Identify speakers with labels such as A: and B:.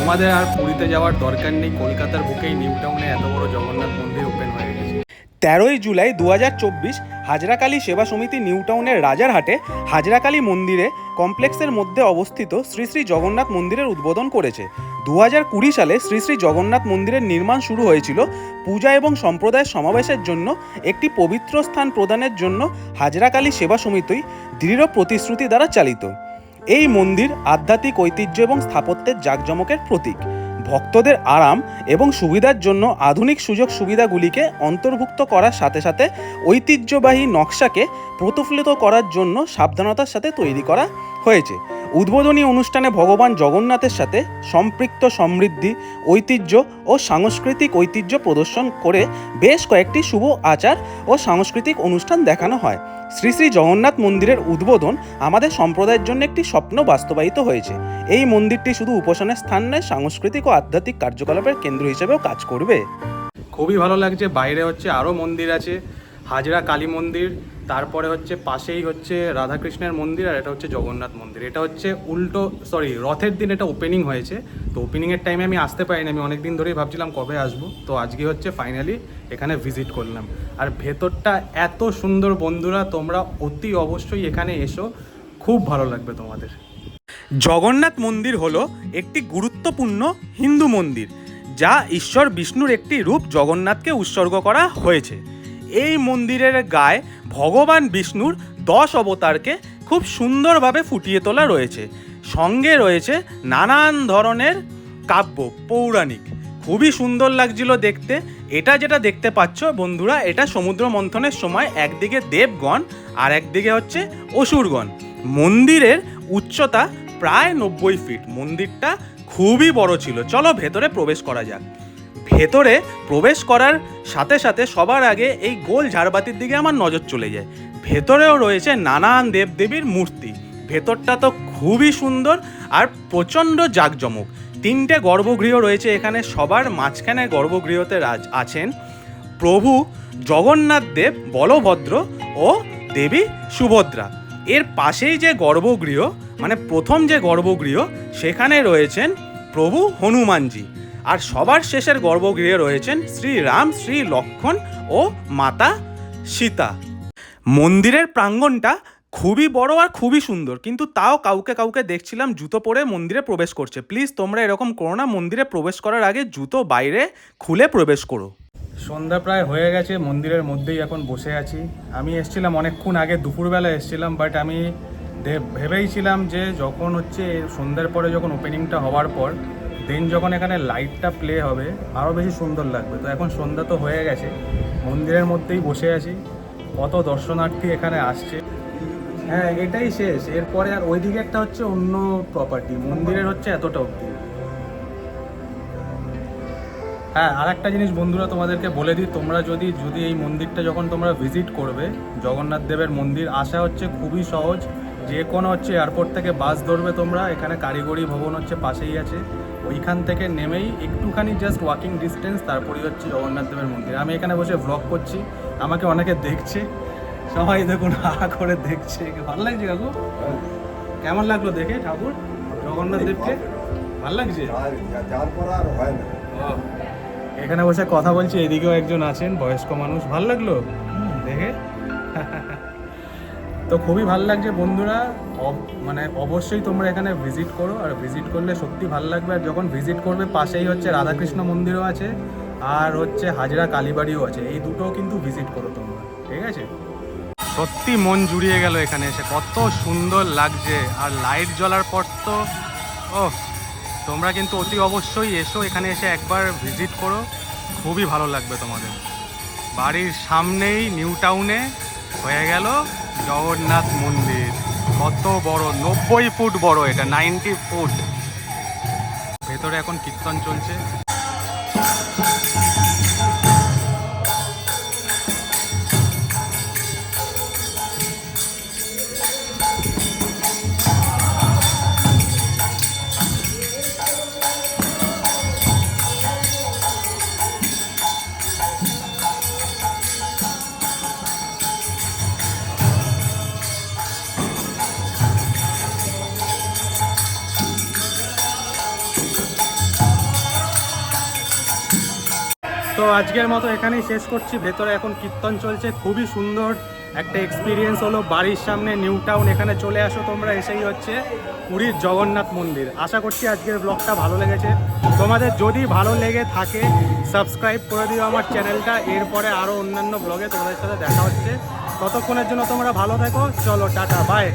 A: তোমাদের আর পুরীতে যাওয়ার দরকার নেই, কলকাতার বুকেই নিউ টাউনে এত বড় জগন্নাথ মন্দির ওপেন হয়ে গেছে।
B: 13ই জুলাই 2024 হাজরাকালী সেবা সমিতি নিউ টাউনের রাজারহাটে হাজরাকালী মন্দিরে কমপ্লেক্সের মধ্যে অবস্থিত শ্রী শ্রী জগন্নাথ মন্দিরের উদ্বোধন করেছে। 2020 সালে শ্রী শ্রী জগন্নাথ মন্দিরের নির্মাণ শুরু হয়েছিল পূজা এবং সম্প্রদায়ের সমাবেশের জন্য একটি পবিত্র স্থান প্রদানের জন্য হাজরাকালী সেবা সমিতি দৃঢ় প্রতিশ্রুতি দ্বারা চালিত। এই মন্দির আধ্যাত্মিক ঐতিহ্য এবং স্থাপত্যের জাঁকজমকের প্রতীক। ভক্তদের আরাম এবং সুবিধার জন্য আধুনিক সুযোগ সুবিধাগুলিকে অন্তর্ভুক্ত করার সাথে সাথে ঐতিহ্যবাহী নকশাকে প্রতিফলিত করার জন্য সাবধানতার সাথে তৈরি করা হয়েছে। উদ্বোধনী অনুষ্ঠানে ভগবান জগন্নাথের সাথে সম্পৃক্ত সমৃদ্ধি, ঐতিহ্য ও সাংস্কৃতিক ঐতিহ্য প্রদর্শন করে বেশ কয়েকটি শুভ আচার ও সাংস্কৃতিক অনুষ্ঠান দেখানো হয়। শ্রী শ্রী জগন্নাথ মন্দিরের উদ্বোধন আমাদের সম্প্রদায়ের জন্য একটি স্বপ্ন বাস্তবায়িত হয়েছে। এই মন্দিরটি শুধু উপাসনার স্থান নয়, সাংস্কৃতিক ও আধ্যাত্মিক কার্যকলাপের কেন্দ্র হিসেবেও কাজ করবে।
A: খুবই ভালো লাগছে। বাইরে হচ্ছে আরও মন্দির আছে, হাজরা কালী মন্দির, তারপরে হচ্ছে পাশেই হচ্ছে রাধাকৃষ্ণের মন্দির, আর এটা হচ্ছে জগন্নাথ মন্দির। এটা হচ্ছে রথের দিন এটা ওপেনিং হয়েছে। তো ওপেনিংয়ের টাইমে আমি আসতে পারিনি, আমি অনেক দিন ধরেই ভাবছিলাম কবে আসবো। তো আজকে হচ্ছে ফাইনালি এখানে ভিজিট করলাম। আর ভেতরটা এত সুন্দর বন্ধুরা, তোমরা অতি অবশ্যই এখানে এসো, খুব ভালো লাগবে তোমাদের।
B: জগন্নাথ মন্দির হলো একটি গুরুত্বপূর্ণ হিন্দু মন্দির, যা ঈশ্বর বিষ্ণুর একটি রূপ জগন্নাথকে উৎসর্গ করা হয়েছে। এই মন্দিরের গায়ে ভগবান বিষ্ণুর 10 অবতারকে খুব সুন্দরভাবে ফুটিয়ে তোলা রয়েছে। সঙ্গে রয়েছে নানান ধরনের কাব্য, পৌরাণিক। খুবই সুন্দর লাগছিল দেখতে। এটা যেটা দেখতে পাচ্ছ বন্ধুরা, এটা সমুদ্র মন্থনের সময় একদিকে দেবগণ আর একদিকে হচ্ছে অসুরগণ। মন্দিরের উচ্চতা প্রায় 90 ফিট। মন্দিরটা খুবই বড় ছিল। চলো ভেতরে প্রবেশ করা যাক। ভেতরে প্রবেশ করার সাথে সাথে সবার আগে এই গোল ঝাড়বাতির দিকে আমার নজর চলে যায়। ভেতরেও রয়েছে নানান দেবদেবীর মূর্তি। ভেতরটা তো খুবই সুন্দর আর প্রচণ্ড জাঁকজমক। 3টে গর্ভগৃহ রয়েছে এখানে। সবার মাঝখানে গর্ভগৃহতে আছেন প্রভু জগন্নাথ দেব, বলভদ্র ও দেবী সুভদ্রা। এর পাশেই যে গর্ভগৃহ, মানে প্রথম যে গর্ভগৃহ, সেখানে রয়েছেন প্রভু হনুমানজি। আর সবার শেষের গর্ভগৃহে রয়েছেন শ্রী রাম, শ্রী লক্ষ্মণ ও মাতা সীতা। মন্দিরের প্রাঙ্গণটা খুবই বড় আর খুবই সুন্দর, কিন্তু তাও কাউকে কাউকে দেখছিলাম জুতো পরে মন্দিরে প্রবেশ করছে। প্লিজ তোমরা এরকম করো না, মন্দিরে প্রবেশ করার আগে জুতো বাইরে খুলে প্রবেশ করো।
A: সন্ধ্যা প্রায় হয়ে গেছে, মন্দিরের মধ্যেই এখন বসে আছি। আমি এসেছিলাম অনেকক্ষণ আগে, দুপুরবেলা এসেছিলাম, বাট আমি ভেবেইছিলাম যে যখন হচ্ছে সন্ধ্যার পরে যখন ওপেনিংটা হওয়ার পর দেন যখন এখানে লাইটটা প্লে হবে আরও বেশি সুন্দর লাগবে। তো এখন সন্ধ্যা তো হয়ে গেছে, মন্দিরের মধ্যেই বসে আছি। কত দর্শনার্থী এখানে আসছে। হ্যাঁ, এটাই শেষ। এরপরে আর ওইদিকে একটা হচ্ছে অন্য প্রপার্টি, মন্দিরের হচ্ছে এতটা অবধি। হ্যাঁ, আর একটা জিনিস বন্ধুরা তোমাদেরকে বলে দিই, তোমরা যদি এই মন্দিরটা যখন তোমরা ভিজিট করবে, জগন্নাথ দেবের মন্দির, আসা হচ্ছে খুবই সহজ। যে কোনো হচ্ছে এয়ারপোর্ট থেকে বাস ধরবে তোমরা, এখানে কারিগরি ভবন হচ্ছে পাশেই আছে, ওইখান থেকে নেমেই একটুখানি জাস্ট ওয়াকিং ডিস্টেন্স, তারপরেই হচ্ছে জগন্নাথ দেবের মন্দির। আমি এখানে বসে ভ্লগ করছি, আমাকে অনেকে দেখছে, সবাই দেখুন হা করে দেখছে। ভালো লাগছে কাকু? কেমন লাগলো দেখে ঠাকুর জগন্নাথ দেবকে? ভালো লাগছে? এখানে বসে কথা বলছি, এদিকেও একজন আছেন বয়স্ক মানুষ। ভাল লাগলো দেখে? তো খুবই ভালো লাগছে বন্ধুরা। মানে অবশ্যই তোমরা এখানে ভিজিট করো, আর ভিজিট করলে সত্যি ভালো লাগবে। আর যখন ভিজিট করবে পাশেই হচ্ছে রাধাকৃষ্ণ মন্দিরও আছে, আর হচ্ছে হাজরা কালীবাড়িও আছে। এই দুটোও কিন্তু ভিজিট করো তোমরা, ঠিক আছে? সত্যি মন জুড়িয়ে গেল এখানে এসে, কত সুন্দর লাগছে। আর লাইট জ্বলার পর তো তোমরা কিন্তু অতি অবশ্যই এসো, এখানে এসে একবার ভিজিট করো, খুবই ভালো লাগবে তোমাদের। বাড়ির সামনেই নিউ টাউনে হয়ে গেল জগন্নাথ মন্দির। কত বড়, 90 ফুট বড়, এটা 90 ফুট। ভেতরে এখন কীর্তন চলছে। তো আজকের মতো এখানেই শেষ করছি। ভেতরে এখন কীর্তন চলছে, খুবই সুন্দর একটা এক্সপিরিয়েন্স হলো। বাড়ির সামনে নিউ টাউন, এখানে চলে আসো তোমরা, এসেই হচ্ছে পুরীর জগন্নাথ মন্দির। আশা করছি আজকের ব্লগটা ভালো লেগেছে তোমাদের। যদি ভালো লেগে থাকে সাবস্ক্রাইব করে দিও আমার চ্যানেলটা। এরপরে আরও অন্যান্য ব্লগে তোমাদের সাথে দেখা হচ্ছে। ততক্ষণের জন্য তোমরা ভালো থেকো, চলো টাটা বাই।